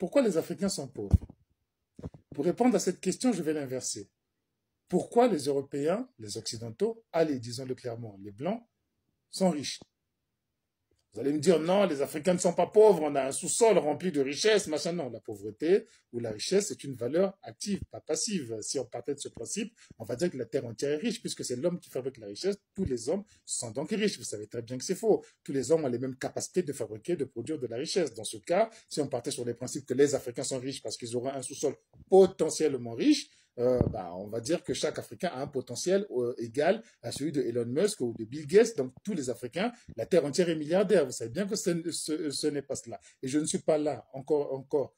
Pourquoi les Africains sont pauvres? Pour répondre à cette question, je vais l'inverser. Pourquoi les Européens, les Occidentaux, allez, disons-le clairement, les Blancs, sont riches? Vous allez me dire, non, les Africains ne sont pas pauvres, on a un sous-sol rempli de richesses, machin. Non, la pauvreté ou la richesse, c'est une valeur active, pas passive. Si on partait de ce principe, on va dire que la terre entière est riche, puisque c'est l'homme qui fabrique la richesse. Tous les hommes sont donc riches. Vous savez très bien que c'est faux. Tous les hommes ont les mêmes capacités de fabriquer, de produire de la richesse. Dans ce cas, si on partait sur les principes que les Africains sont riches parce qu'ils auraient un sous-sol potentiellement riche, on va dire que chaque Africain a un potentiel égal à celui de Elon Musk ou de Bill Gates. Donc tous les Africains, la terre entière est milliardaire. Vous savez bien que ce n'est pas cela. Et je ne suis pas là, encore,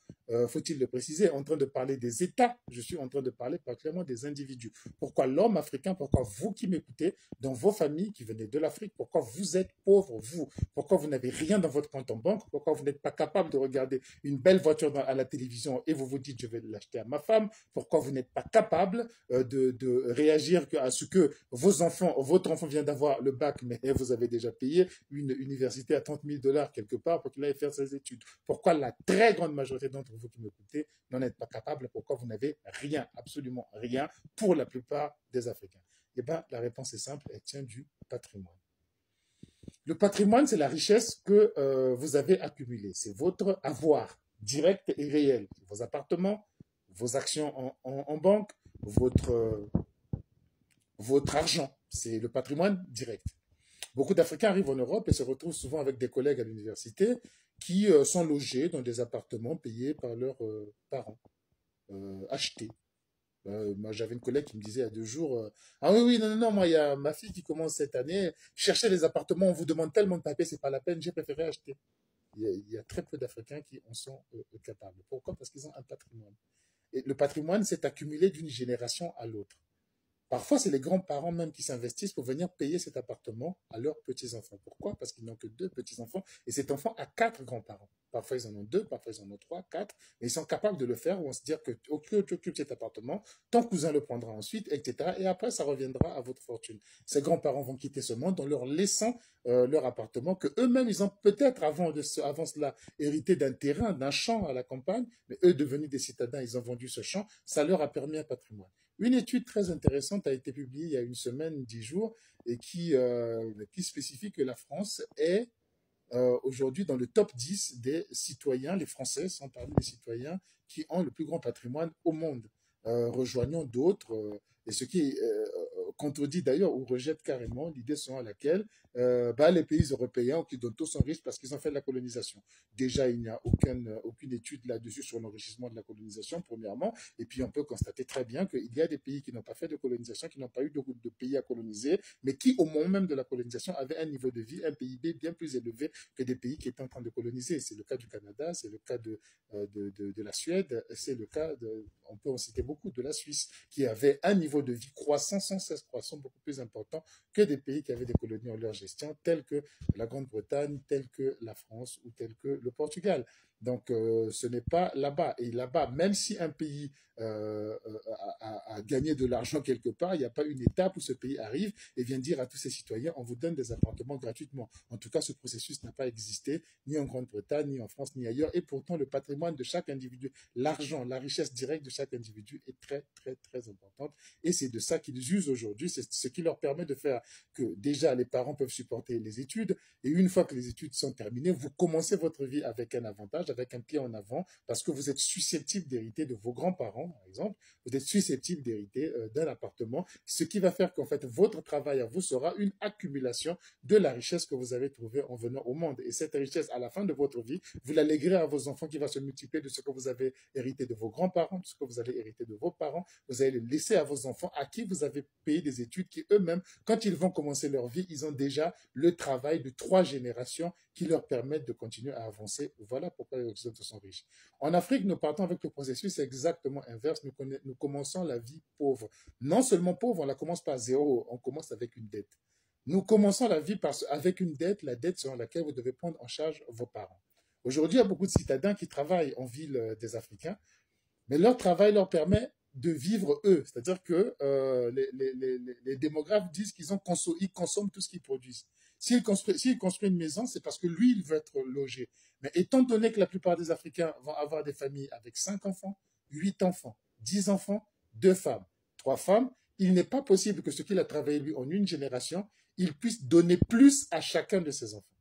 faut-il le préciser, en train de parler des États. Je suis en train de parler particulièrement des individus. Pourquoi l'homme africain, pourquoi vous qui m'écoutez, dans vos familles qui venaient de l'Afrique, pourquoi vous êtes pauvres, vous? Pourquoi vous n'avez rien dans votre compte en banque? Pourquoi vous n'êtes pas capable de regarder une belle voiture à la télévision et vous vous dites, je vais l'acheter à ma femme? Pourquoi vous n'êtes pas capable de réagir à ce que votre enfant vient d'avoir le bac, mais vous avez déjà payé une université à 30 000 $ quelque part pour qu'il aille faire ses études? Pourquoi la très grande majorité d'entre vous qui m'écoutez n'en êtes pas capable? Pourquoi vous n'avez rien, absolument rien, pour la plupart des Africains? Eh bien, la réponse est simple, elle tient du patrimoine. Le patrimoine, c'est la richesse que vous avez accumulée. C'est votre avoir direct et réel. Vos appartements, vos actions en banque, votre argent. C'est le patrimoine direct. Beaucoup d'Africains arrivent en Europe et se retrouvent souvent avec des collègues à l'université qui sont logés dans des appartements payés par leurs parents, achetés. Moi, j'avais une collègue qui me disait il y a 2 jours, ah oui, oui, non, non, non, moi, il y a ma fille qui commence cette année, chercher les appartements, on vous demande tellement de papiers, c'est pas la peine, j'ai préféré acheter. Il y a très peu d'Africains qui en sont capables. Pourquoi? Parce qu'ils ont un patrimoine. Et le patrimoine s'est accumulé d'une génération à l'autre. Parfois, c'est les grands-parents même qui s'investissent pour venir payer cet appartement à leurs petits-enfants. Pourquoi? Parce qu'ils n'ont que 2 petits-enfants et cet enfant a 4 grands-parents. Parfois, ils en ont 2, parfois, ils en ont 3, 4, mais ils sont capables de le faire ou on se dire que tu occupes cet appartement, ton cousin le prendra ensuite, etc. Et après, ça reviendra à votre fortune. Ces grands-parents vont quitter ce monde en leur laissant leur appartement que eux-mêmes, ils ont peut-être avant cela hérité d'un terrain, d'un champ à la campagne, mais eux, devenus des citadins, ils ont vendu ce champ. Ça leur a permis un patrimoine. Une étude très intéressante a été publiée il y a une semaine, 10 jours, et qui spécifie que la France est aujourd'hui dans le top 10 des citoyens. Les Français sont parmi les citoyens qui ont le plus grand patrimoine au monde, rejoignant d'autres. Et ce qui contredit d'ailleurs ou rejette carrément l'idée selon laquelle les pays européens occidentaux sont riches parce qu'ils ont fait de la colonisation. Déjà, il n'y a aucune étude là-dessus sur l'enrichissement de la colonisation, premièrement. Et puis, on peut constater très bien qu'il y a des pays qui n'ont pas fait de colonisation, qui n'ont pas eu de pays à coloniser, mais qui, au moment même de la colonisation, avaient un niveau de vie, un PIB bien plus élevé que des pays qui étaient en train de coloniser. C'est le cas du Canada, c'est le cas de la Suède, c'est le cas, on peut en citer beaucoup, de la Suisse, qui avait un niveau de vie croissant, sans cesse croissant, beaucoup plus important que des pays qui avaient des colonies en leur gestion, tels que la Grande-Bretagne, tels que la France ou tels que le Portugal. Donc, ce n'est pas là-bas. Et là-bas, même si un pays a gagné de l'argent quelque part, il n'y a pas une étape où ce pays arrive et vient dire à tous ses citoyens, on vous donne des appartements gratuitement. En tout cas, ce processus n'a pas existé, ni en Grande-Bretagne, ni en France, ni ailleurs. Et pourtant, le patrimoine de chaque individu, l'argent, la richesse directe de chaque individu est très, très, très importante. Et c'est de ça qu'ils usent aujourd'hui. C'est ce qui leur permet de faire que déjà les parents peuvent supporter les études. Et une fois que les études sont terminées, vous commencez votre vie avec un avantage, avec un pied en avant, parce que vous êtes susceptible d'hériter de vos grands-parents, par exemple. Vous êtes susceptible d'hériter d'un appartement, ce qui va faire qu'en fait, votre travail à vous sera une accumulation de la richesse que vous avez trouvée en venant au monde. Et cette richesse, à la fin de votre vie, vous la léguerez à vos enfants qui va se multiplier de ce que vous avez hérité de vos grands-parents, de ce que vous avez hérité de vos parents. Vous allez le laisser à vos enfants à qui vous avez payé des études qui eux-mêmes, quand ils vont commencer leur vie, ils ont déjà le travail de 3 générations qui leur permettent de continuer à avancer. Voilà pourquoi les Occidentaux sont riches. En Afrique, nous partons avec le processus exactement inverse. Nous commençons la vie pauvre. Non seulement pauvre, on la commence pas à zéro, on commence avec une dette. Nous commençons la vie avec une dette, la dette selon laquelle vous devez prendre en charge vos parents. Aujourd'hui, il y a beaucoup de citadins qui travaillent en ville des Africains, mais leur travail leur permet de vivre eux. C'est-à-dire que les démographes disent ils consomment tout ce qu'ils produisent. S'il construit une maison, c'est parce que lui, il veut être logé. Mais étant donné que la plupart des Africains vont avoir des familles avec 5 enfants, 8 enfants, 10 enfants, 2 femmes, 3 femmes, il n'est pas possible que ce qu'il a travaillé lui en une génération, il puisse donner plus à chacun de ses enfants.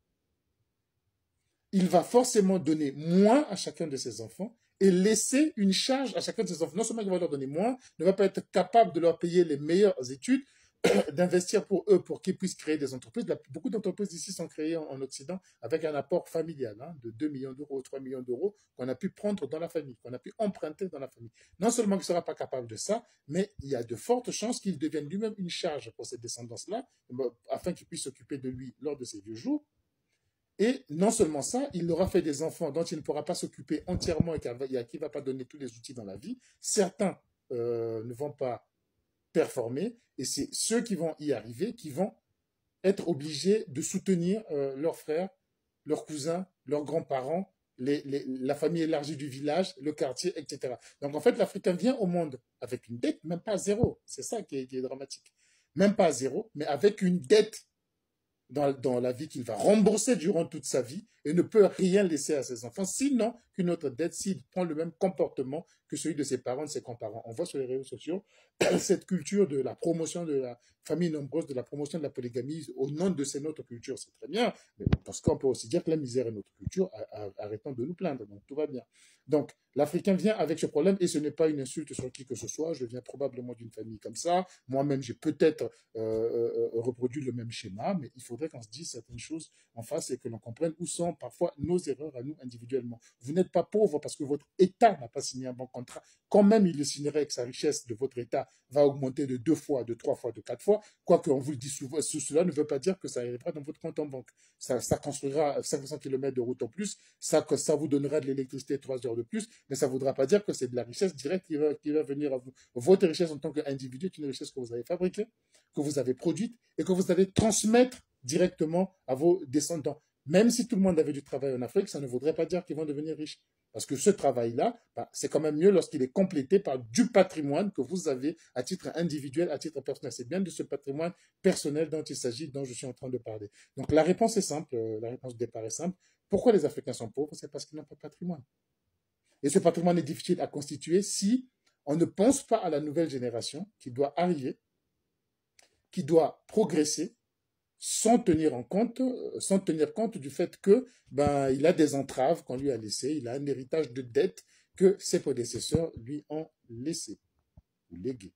Il va forcément donner moins à chacun de ses enfants et laisser une charge à chacun de ses enfants. Non seulement il va leur donner moins, ne va pas être capable de leur payer les meilleures études, d'investir pour eux, pour qu'ils puissent créer des entreprises. Beaucoup d'entreprises ici sont créées en Occident avec un apport familial de 2 millions d'euros, 3 millions d'euros qu'on a pu prendre dans la famille, qu'on a pu emprunter dans la famille. Non seulement il ne sera pas capable de ça, mais il y a de fortes chances qu'il devienne lui-même une charge pour cette descendance-là, afin qu'il puisse s'occuper de lui lors de ses vieux jours. Et non seulement ça, il aura fait des enfants dont il ne pourra pas s'occuper entièrement et à qui il ne va pas donner tous les outils dans la vie. Certains ne vont pas performer et c'est ceux qui vont y arriver qui vont être obligés de soutenir leurs frères, leurs cousins, leurs grands-parents, la famille élargie du village, le quartier, etc. Donc en fait, l'Africain vient au monde avec une dette, même pas à zéro. C'est ça qui est dramatique. Même pas à zéro, mais avec une dette dans la vie qu'il va rembourser durant toute sa vie et ne peut rien laisser à ses enfants, sinon qu'une autre dette s'il prend le même comportement que celui de ses parents, de ses grands-parents. On voit sur les réseaux sociaux cette culture de la promotion de la famille nombreuse, de la promotion de la polygamie au nom de ces notre culture. C'est très bien, mais parce qu'on peut aussi dire que la misère est notre culture, arrêtons de nous plaindre, donc tout va bien. Donc, l'Africain vient avec ce problème et ce n'est pas une insulte sur qui que ce soit. Je viens probablement d'une famille comme ça. Moi-même, j'ai peut-être reproduit le même schéma, mais il faudrait qu'on se dise certaines choses en face et que l'on comprenne où sont parfois nos erreurs à nous individuellement. Vous n'êtes pas pauvre parce que votre État n'a pas signé un bon contrat. Quand même, il le signerait que sa richesse de votre État va augmenter de 2 fois, de 3 fois, de 4 fois. Quoique, on vous le dit souvent, cela ne veut pas dire que ça arrivera dans votre compte en banque. Ça construira 500 km de route en plus, ça vous donnera de l'électricité 3 heures de plus, mais ça ne voudra pas dire que c'est de la richesse directe qui va venir à vous. Votre richesse en tant qu'individu est une richesse que vous avez fabriquée, que vous avez produite et que vous allez transmettre directement à vos descendants. Même si tout le monde avait du travail en Afrique, ça ne voudrait pas dire qu'ils vont devenir riches. Parce que ce travail-là, c'est quand même mieux lorsqu'il est complété par du patrimoine que vous avez à titre individuel, à titre personnel. C'est bien de ce patrimoine personnel dont il s'agit, dont je suis en train de parler. Donc la réponse est simple, la réponse de départ est simple. Pourquoi les Africains sont pauvres? C'est parce qu'ils n'ont pas de patrimoine. Et ce patrimoine est difficile à constituer si on ne pense pas à la nouvelle génération qui doit arriver, qui doit progresser, sans tenir compte du fait que il a des entraves qu'on lui a laissées, il a un héritage de dettes que ses prédécesseurs lui ont laissé ou légué.